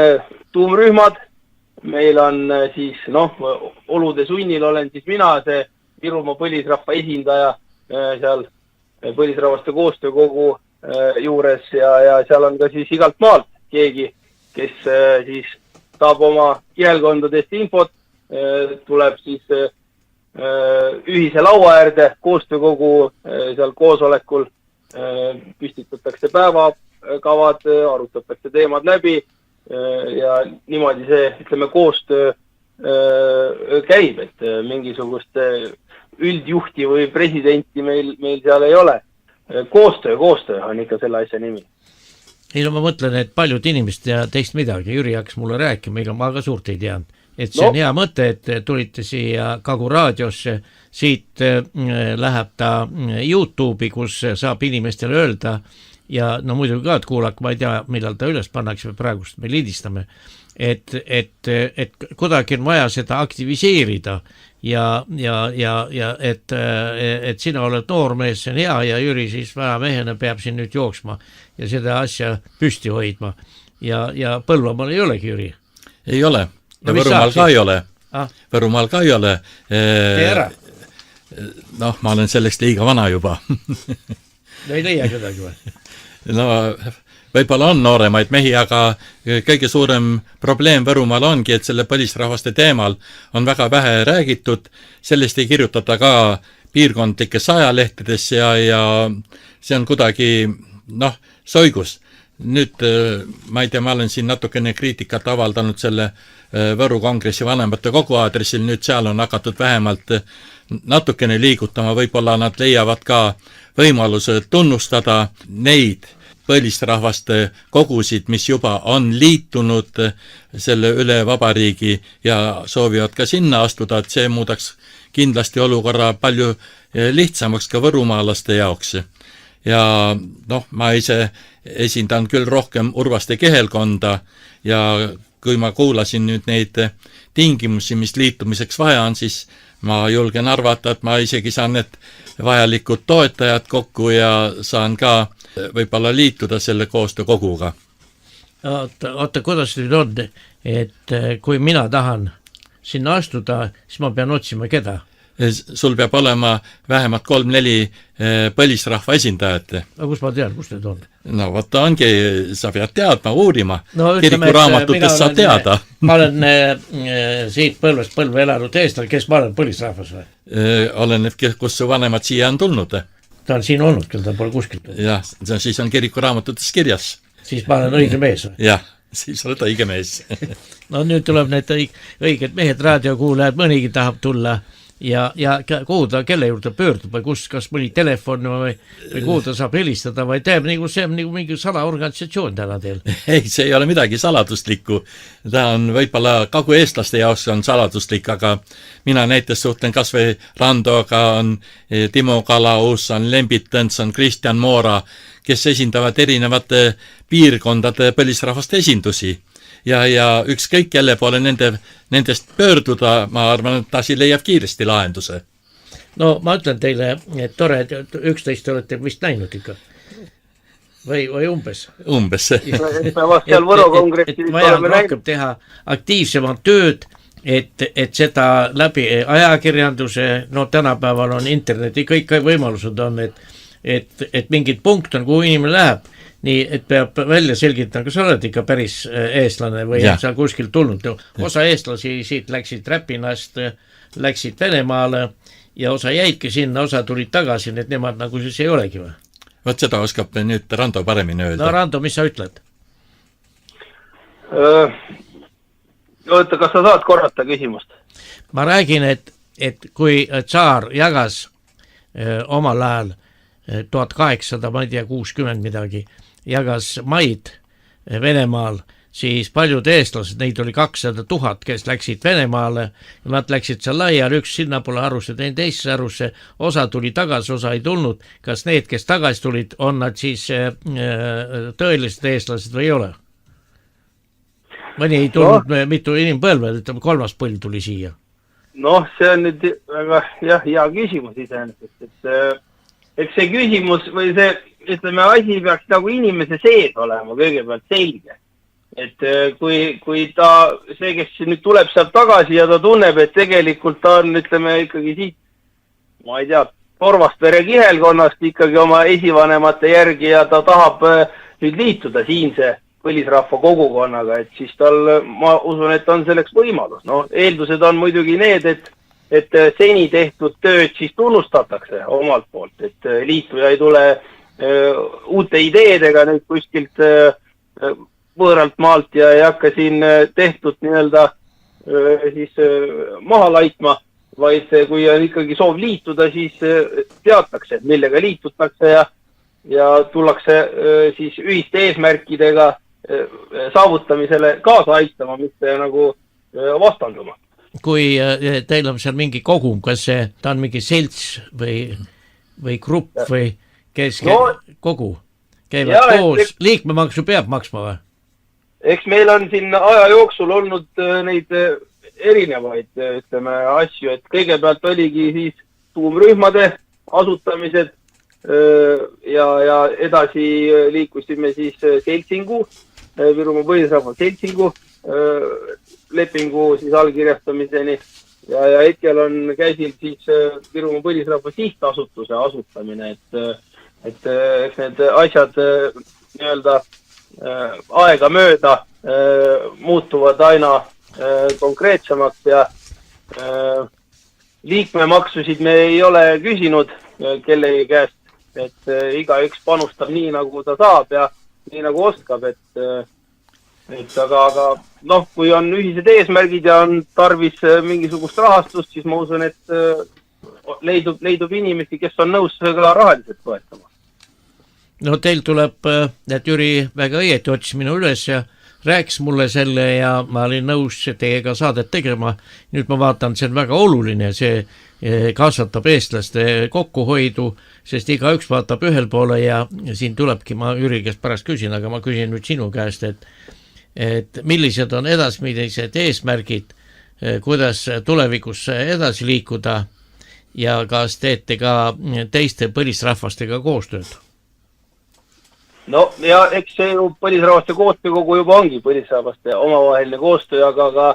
tuumrühmad, meil on siis, olude sunnil olen siis mina, see Virumaa põlisrahva esindaja seal põlisrahvaste koostöökogu juures ja seal on ka siis igalt maalt keegi, kes siis saab oma kihelkondadest infot, tuleb siis ühise laua äärde, koostöökogu seal koosolekul, püstitatakse päevakavad, arutatakse teemad läbi ja niimoodi see, ütleme, koostöö käib, et mingisugust üldjuhti või presidenti meil seal ei ole. Koostöö on ikka selle asja nimi. Ei, no ma mõtlen, et paljud inimesed ja teist midagi, Jüri hakkas mulle rääkima, ega ma ka suurt ei teanud. Et see on hea mõte, et tulite siia Kagu raadiosse, siit läheb ta YouTube'i, kus saab inimestele öelda ja no muidugi ka, et kuulake, ma ei tea, millal ta üles pannakse, praegust me lindistame, et kuidagi on vaja seda aktiviseerida ja et sina oled noormees, see on hea ja Jüri siis vähe mehena peab siin nüüd jooksma ja seda asja püsti hoidma ja Põlvamaal ei olegi, Jüri? Ei ole. Ja No Võrumaal ka ei ole. Ah? Võrumaal ka ei ole. Tee ära. Noh, ma olen sellest liiga vana juba. No ei leia kedagi või? No, võib-olla on nooremaid mehi, aga kõige suurem probleem Võrumaal ongi, et selle põlisrahvaste teemal on väga vähe räägitud. Sellest ei kirjutata ka piirkondlikes ajalehtedes ja see on kuidagi, noh, soigus. Nüüd, ma ei tea, ma olen siin natukene kriitikat avaldanud selle Võru kongressi vanemate kogu aadressil, nüüd seal on hakatud vähemalt natukene liigutama, võib-olla nad leiavad ka võimaluse tunnustada neid põlisrahvaste kogusid, mis juba on liitunud selle üle vabariigi ja soovivad ka sinna astuda, et see muudaks kindlasti olukorra palju lihtsamaks ka võrumaalaste jaoks. Ja noh, ma ise esindan küll rohkem Urvaste kehelkonda ja kui ma kuulasin nüüd neid tingimusi, mis liitumiseks vaja on, siis ma julgen arvata, et ma isegi saan need vajalikud toetajad kokku ja saan ka võib-olla liituda selle koostöökoguga. Oota, kuidas nüüd on, et kui mina tahan sinna astuda, siis ma pean otsima keda? Sul peab olema vähemalt 3-4 põlisrahva esindajat. No kus ma tean, kus need on? No võtta ongi, sa pead teadma, uurima. No, kirikuraamatutest saad teada. Ma olen siit Põlvest põlve elanud eestlane, kes ma olen põlisrahvas või? Oleneb, kus su vanemad siia on tulnud. Ta on siin olnud, küll ta pole kuskilt. Jah, siis on kirikuraamatutes kirjas. Siis ma olen õige mees või? Jah, siis oled õige mees. No nüüd tuleb need õiged mehed raadiokuulajad, mõnigi tahab tulla ja kuhu ta, kelle juurde pöördub või kus, kas mõni telefon või kuhu ta saab helistada või teeb nagu see on nagu mingi salaorganisatsioon täna teil? Ei, see ei ole midagi saladuslikku. Ta on võib-olla kagu-eestlaste jaoks on saladuslik, aga mina näiteks suhtlen kas või Randoga, on Timo Kalaus, on Lembit Tõnts, on Kristjan Moora, kes esindavad erinevate piirkondade põlisrahvaste esindusi. Ja ükskõik kelle poole nendest pöörduda, ma arvan, et asi leiab kiiresti lahenduse. No ma ütlen teile, et tore, et 11 olete vist näinud ikka. Või umbes? Umbes. Vaja on rohkem teha aktiivsemat tööd, et seda läbi ajakirjanduse, no tänapäeval on interneti, kõik võimalused on, et mingid punkt on, kuhu inimene läheb. Nii, et peab välja selgitama, kas sa oled ikka päris eestlane või on sa kuskilt tulnud. Osa eestlasi siit läksid Räpinast, läksid Venemaale ja osa jäidki sinna, osa tulid tagasi, need nemad nagu siis ei olegi või? Võt seda oskab nüüd Rando paremini öelda. No Rando, mis sa ütled? Oota, kas sa saad korrata küsimust? Ma räägin, et kui tsaar jagas omal ajal 1800, ma ei tea, 60 midagi, jagas maid Venemaal, siis paljud eestlased, neid oli 200 000, kes läksid Venemaale ja nad läksid seal laiali, üks sinna pole arusse, teine teisse arusse, osa tuli tagasi, osa ei tulnud. Kas need, kes tagasi tulid, on nad siis tõelised eestlased või ei ole? Mõni ei tulnud mitu inimpõlve, ütleme 3. põlv tuli siia. Noh, see on nüüd väga hea küsimus iseenesest, et see küsimus või see, ütleme, asi peaks nagu inimese sees olema kõigepealt selge. Et kui ta, see, kes nüüd tuleb sealt tagasi ja ta tunneb, et tegelikult ta on, ütleme, ikkagi siit, ma ei tea, Torvastvere kihelkonnast ikkagi oma esivanemate järgi ja ta tahab nüüd liituda siinse põlisrahva kogukonnaga, et siis tal, ma usun, et on selleks võimalus. No, eeldused on muidugi need, et seni tehtud tööd siis tunnustatakse omalt poolt, et liituja ei tule uute ideedega nüüd kuskilt võõralt maalt ja ei hakka siin tehtud nii-öelda siis maha laitma, vaid kui on ikkagi soov liituda, siis teatakse, millega liitutakse ja tullakse siis ühiste eesmärkidega saavutamisele kaasa aitama, mitte nagu vastanduma. Kui teil on seal mingi kogum, kas ta on mingi selts või grupp või kes kogu käivad koos, liikmemaksu peab maksma või? Eks meil on siin aja jooksul olnud neid erinevaid, ütleme, asju, et kõigepealt oligi siis tuumrühmade asutamised ja edasi liikusime siis seltsingu, Virumaa põlisrahva seltsingu lepingu siis allkirjastamiseni ja hetkel on käisil siis Virumaa põlisrahva sihtasutuse asutamine, et eks need asjad nii-öelda aega mööda muutuvad aina konkreetsemaks ja liikmemaksusid me ei ole küsinud kellegi käest, et igaüks panustab nii, nagu ta saab ja nii, nagu oskab, et aga noh, kui on ühised eesmärgid ja on tarvis mingisugust rahastust, siis ma usun, et leidub inimesi, kes on nõus ka rahaliselt toetama. No teil tuleb, et Jüri väga õieti otsis minu üles ja rääkis mulle selle ja ma olin nõus teiega saadet tegema. Nüüd ma vaatan, see on väga oluline, see kasvatab eestlaste kokkuhoidu, sest igaüks vaatab ühel poole ja siin tulebki, ma Jüri käest pärast küsin, aga ma küsin nüüd sinu käest, et millised on edasmidised eesmärgid, kuidas tulevikus edasi liikuda ja kas teete ka teiste põlisrahvastega koostööd? No ja eks see ju põlisrahvaste koostöökogu juba ongi põlisrahvaste omavaheline koostöö, aga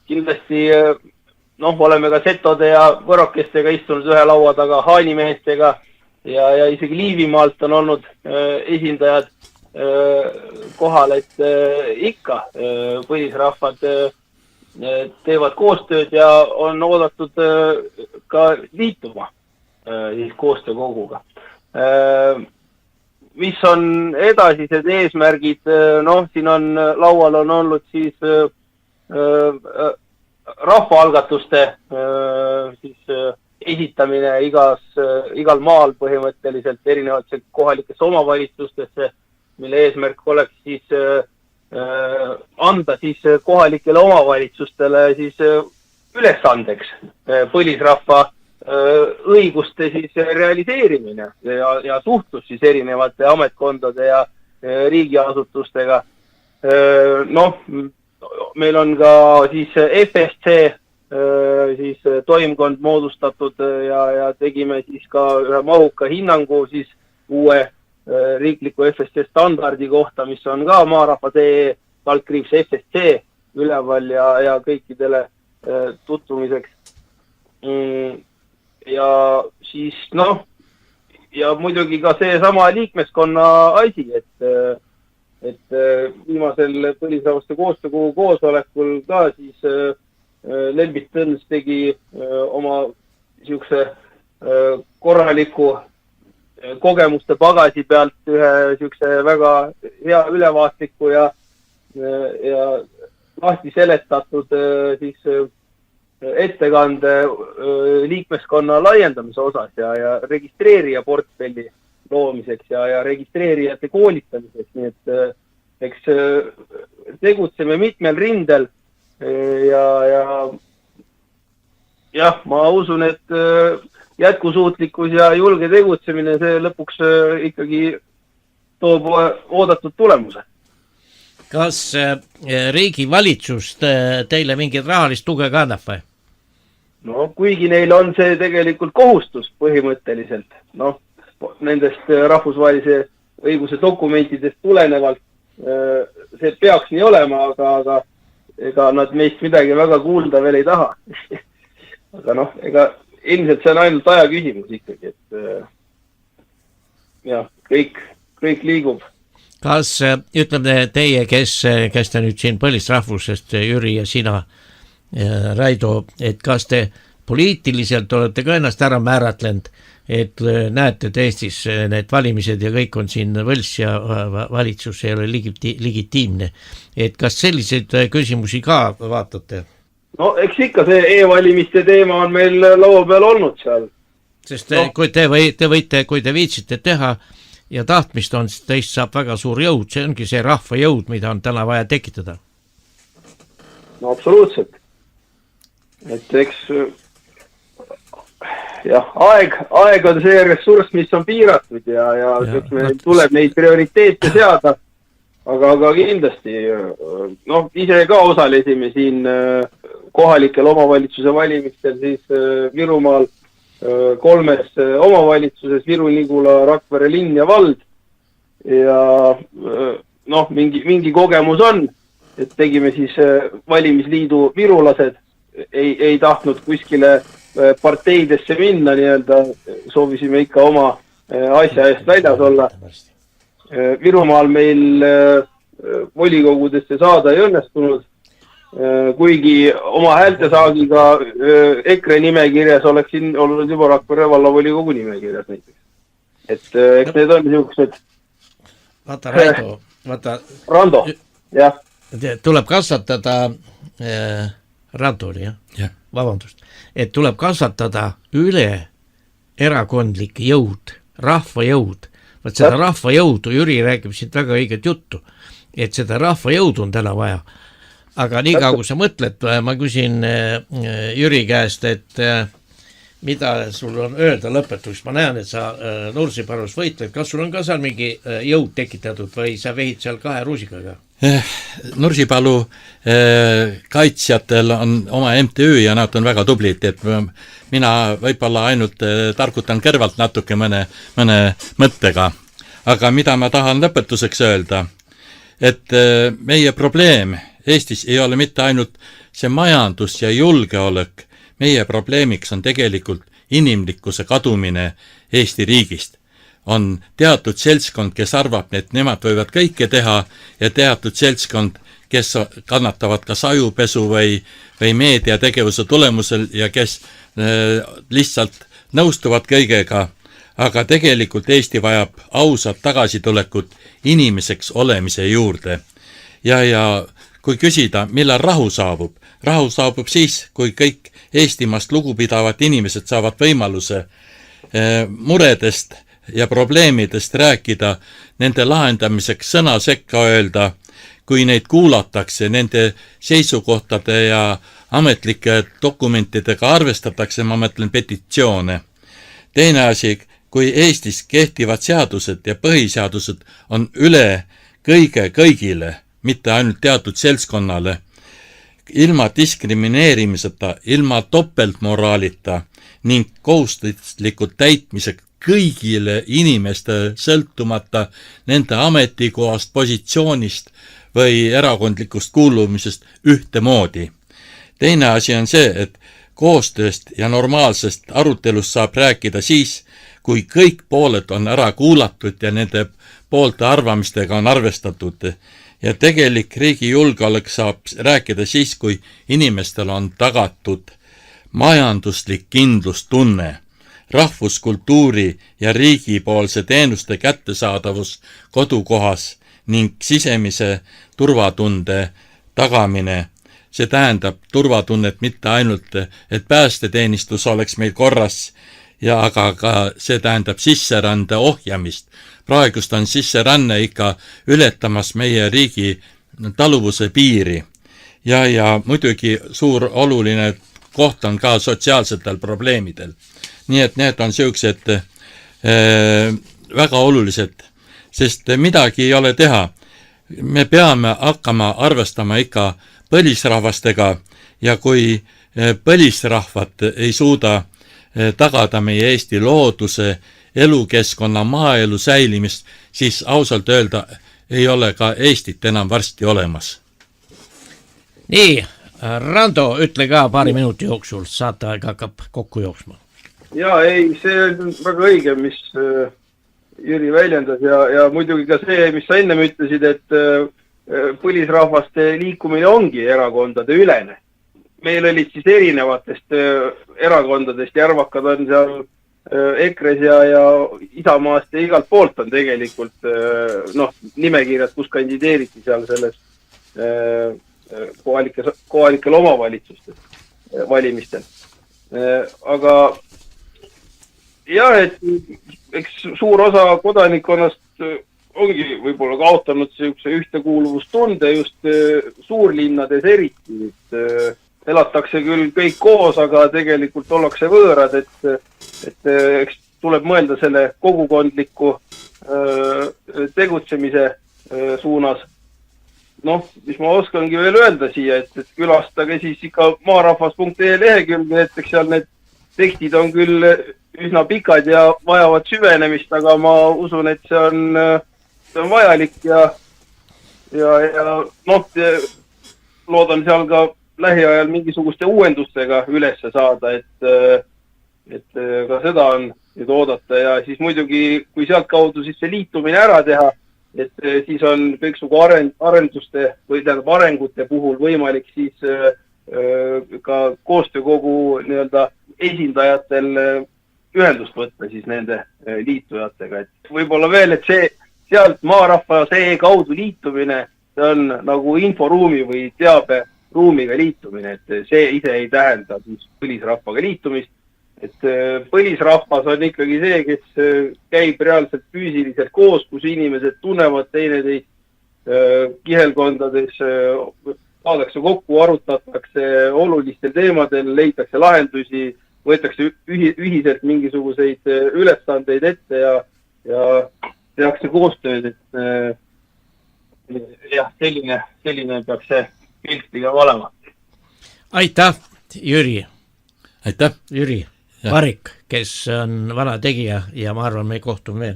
kindlasti oleme ka setode ja võrokestega istunud ühe laua taga, haanimeestega ja isegi Liivimaalt on olnud esindajad kohal, et ikka põlisrahvad teevad koostööd ja on oodatud ka liituma siis koostöökoguga. Mis on edasised eesmärgid, siin on laual on olnud siis rahvaalgatuste siis esitamine igal maal põhimõtteliselt erinevatesse kohalikesse omavalitsustesse, mille eesmärk oleks siis anda siis kohalikele omavalitsustele siis ülesandeks põlisrahva õiguste siis realiseerimine ja suhtlus siis erinevate ametkondade ja riigiasutustega. Meil on ka siis FSC siis toimkond moodustatud ja tegime siis ka ühe mahuka hinnangu siis uue riikliku FSC standardi kohta, mis on ka maarahva.ee /FSC üleval ja kõikidele tutvumiseks. Ja siis ja muidugi ka see sama liikmeskonna asi, et viimasel põlisrahvaste koostöökogu koosolekul ka siis Lembit Tõns tegi oma niisuguse korraliku kogemuste pagasi pealt ühe niisuguse väga hea ülevaatliku ja lahti seletatud siis ettekande liikmeskonna laiendamise osas ja registreerija portfelli loomiseks ja registreerijate koolitamiseks, nii et eks tegutseme mitmel rindel ja ma usun, et jätkusuutlikkus ja julge tegutsemine, see lõpuks ikkagi toob oodatud tulemuse. Kas riigi valitsus teile mingit rahalist tuge ka annab või? No kuigi neil on see tegelikult kohustus põhimõtteliselt, nendest rahvusvahelise õiguse dokumentidest tulenevalt see peaks nii olema, aga ega nad meist midagi väga kuulda veel ei taha. Aga ega ilmselt see on ainult aja küsimus ikkagi, et kõik liigub. Kas, ütleme teie, kes te nüüd siin põlisrahvusest, Jüri ja sina, Raido, et kas te poliitiliselt olete ka ennast ära määratlenud, et näete, et Eestis need valimised ja kõik on siin võlss ja valitsus ei ole legitiimne. Et kas selliseid küsimusi ka vaatate? No eks ikka see e-valimiste teema on meil laua peal olnud seal. Sest kui te võite, kui te viitsite teha ja tahtmist on, siis teist saab väga suur jõud, see ongi see rahva jõud, mida on täna vaja tekitada. No absoluutselt. Et eks jah, aeg on see ressurss, mis on piiratud ja eks meil tuleb neid prioriteete seada, aga kindlasti ise ka osalesime siin kohalikel omavalitsuse valimistel siis Virumaal 3 omavalitsuses, Viru, Nigula, Rakvere linn ja vald ja mingi kogemus on, et tegime siis valimisliidu virulased, ei tahtnud kuskile parteidesse minna nii-öelda, soovisime ikka oma asja eest väljas olla. Virumaal meil volikogudesse saada ei õnnestunud, kuigi oma häältesaagiga EKRE nimekirjas oleksin olnud juba Rakvere vallavolikogu nimekirjas näiteks. Et eks need on niisugused... Rando, jah. Tuleb kasvatada Rando oli, jah? Vabandust. Et tuleb kasvatada üle erakondlik jõud, rahvajõud. Vaat seda rahvajõudu, Jüri räägib siit väga õiget juttu, et seda rahvajõudu on täna vaja. Aga nii kaua, kui sa mõtled, ma küsin Jüri käest, et mida sul on öelda lõpetus. Ma näen, et sa Nursipalus võitled. Kas sul on ka seal mingi jõud tekitatud või sa vehid seal 2 ruusikaga? Nursipalu kaitsjatel on oma MTÜ ja nad on väga tublid, et mina võib-olla ainult targutan kõrvalt natuke mõne mõttega. Aga mida ma tahan lõpetuseks öelda, et meie probleem Eestis ei ole mitte ainult see majandus ja julgeolek, meie probleemiks on tegelikult inimlikkuse kadumine Eesti riigist. On teatud seltskond, kes arvab, et nemad võivad kõike teha ja teatud seltskond, kes kannatavad kas ajupesu või meediategevuse tulemusel ja kes lihtsalt nõustuvad kõigega, aga tegelikult Eesti vajab ausat tagasitulekut inimeseks olemise juurde. Ja kui küsida, millal rahu saabub siis, kui kõik Eestimaast lugupidavad inimesed saavad võimaluse muredest ja probleemidest rääkida, nende lahendamiseks sõna sekka öelda, kui neid kuulatakse, nende seisukohtade ja ametlike dokumentidega arvestatakse, ma mõtlen petitsioone. Teine asi, kui Eestis kehtivad seadused ja põhiseadused on üle kõigile, mitte ainult teatud seltskonnale, ilma diskrimineerimiseta, ilma topeltmoraalita ning kohustuslikud täitmised kõigile inimeste sõltumata nende ametikohast, positsioonist või erakondlikust kuulumisest ühtemoodi. Teine asi on see, et koostööst ja normaalsest arutelust saab rääkida siis, kui kõik pooled on ära kuulatud ja nende poolte arvamistega on arvestatud. Ja tegelik riigi julgeolek saab rääkida siis, kui inimestel on tagatud majanduslik kindlustunne, rahvuskultuuri ja riigipoolse teenuste kättesaadavus kodukohas ning sisemise turvatunde tagamine. See tähendab turvatunnet mitte ainult, et päästeteenistus oleks meil korras, aga ka see tähendab sisserände ohjamist. Praegust on sisseränne ikka ületamas meie riigi taluvuse piiri. Ja muidugi suur oluline koht on ka sotsiaalsetel probleemidel. Nii et need on sellised väga olulised, sest midagi ei ole teha. Me peame hakkama arvestama ikka põlisrahvastega ja kui põlisrahvad ei suuda tagada meie Eesti looduse, elukeskkonna, maaelu säilimist, siis ausalt öelda ei ole ka Eestit enam varsti olemas. Nii, Rando, ütle ka paari minuti jooksul, saateaeg hakkab kokku jooksma. Ja ei, see on väga õige, mis Jüri väljendas ja muidugi ka see, mis sa ennem ütlesid, et põlisrahvaste liikumine ongi erakondade ülene. meil olid siis erinevatest erakondadest, Järvakad on seal EKRE-s ja Isamaast ja igalt poolt on tegelikult nimekirjad, kus kandideeriti seal selles kohalikel omavalitsustes valimistel. Aga jah, et eks suur osa kodanikkonnast ongi võib-olla kaotanud sellise ühtekuuluvustunde just suurlinnades eriti, et elatakse küll kõik koos, aga tegelikult ollakse võõrad, et eks tuleb mõelda selle kogukondliku tegutsemise suunas. Mis ma oskangi veel öelda siia, et külastage siis ikka maarahvas.ee lehekülge, näiteks seal need tekstid on küll üsna pikad ja vajavad süvenemist, aga ma usun, et see on vajalik ja loodan seal ka lähiajal mingisuguste uuendustega ülesse saada, et ka seda on nüüd oodata ja siis muidugi, kui sealt kaudu siis see liitumine ära teha, et siis on kõiksugu arenduste või tähendab arengute puhul võimalik siis ka koostöökogu nii-öelda esindajatel ühendust võtta siis nende liitujatega, et võib-olla veel, et see sealt maarahva.ee kaudu liitumine, see on nagu inforuumi või teaberuumiga liitumine, et see ise ei tähenda siis põlisrahvaga liitumist, et põlisrahvas on ikkagi see, kes käib reaalselt füüsiliselt koos, kus inimesed tunnevad teineteist kihelkondades, saadakse kokku, arutatakse olulistel teemadel, leitakse lahendusi, võetakse ühiselt mingisuguseid ülesandeid ette ja tehakse koostööd, et jah, selline peaks see pilt pigem olema. Aitäh, Jüri! Aitäh! Jüri Varik, kes on vana tegija ja ma arvan, me kohtume veel.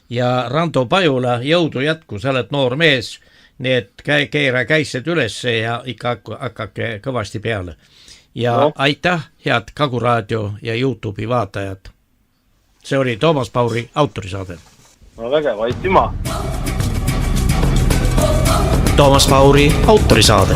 Ja Rando Pajula, jõudu jätku, sa oled noor mees, nii et keera käised ülesse ja ikka hakkake kõvasti peale. Ja aitäh, head Kaguraadio ja YouTube'i vaatajad. See oli Toomas Pauri autorisaade. No vägev, aitüma! Toomas Pauri autorisaade.